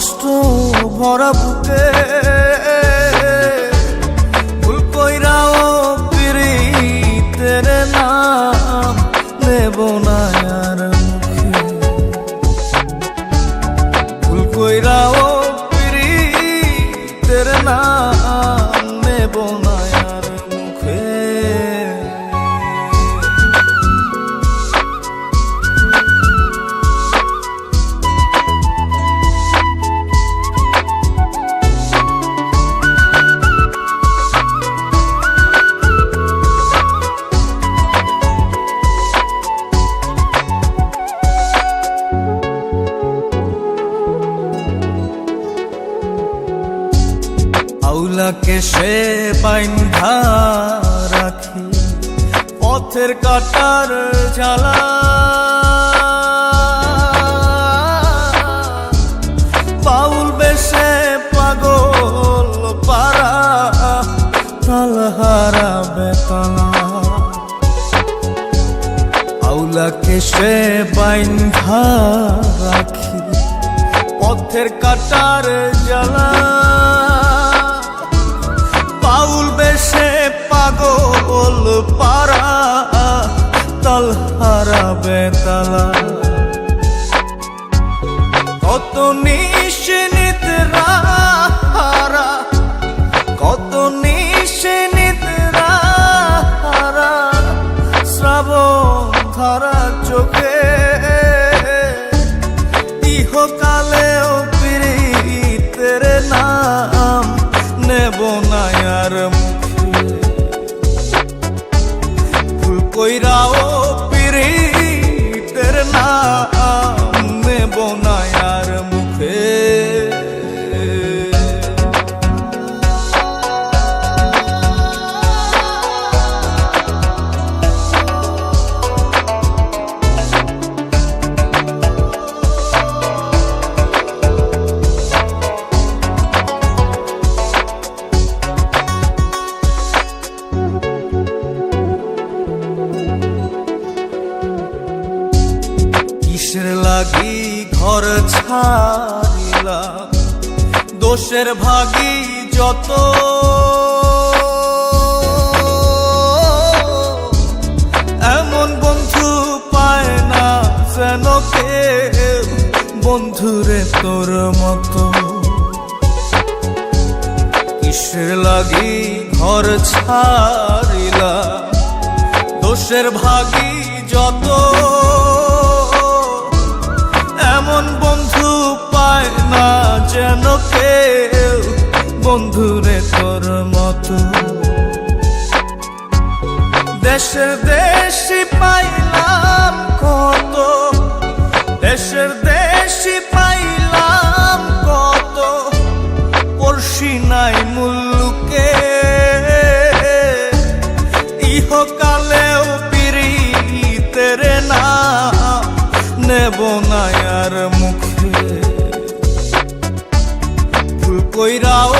কষ্ট ভরা বুকে ভুল কইরাও পিরিতের নাম নেব না আর মুখে। ভুল কইরাও পিরিতের নাম নেব না আর মুখে। আউলাকে সে বাইন্ধা রাখি পথের কাটার জ্বালা, বাউল বেশে পাগল পারা তালহারা বেতলা। আউলাকে সে বাইন্ধা রাখি পথের কাটার জ্বালা, বাউল বেশে পাগল পারা তালহারা বেতালা। কত নিশিনিত রাহারা, কত নিশিনিত রাহারা শ্রাবণ ধারা চোখে। ইহকালেও পিরিতের নাম নেব না আর মুখে। ভুল কইরাও পিরিতের নাম নেব না আর মুখে। কিসের লাগি ঘর ছাড়িলা দোষের ভাগী যত, এমন বন্ধু পায় না যেন কেউ বন্ধুরে তোর মতো। কিসের লাগি ঘর ছাড়িলা দোষের ভাগী যত, এমন বন্ধু পায় না যেন কেউ বন্ধুরে তোর মতো। দেশের দেশি পাইলাম কত, দেশের দেশি পাইলাম কত, পড়শি নাই মুল্লুকে। ইহকালেও পিরিতের নাম নেব না আর মুখে। ভুল কইরাও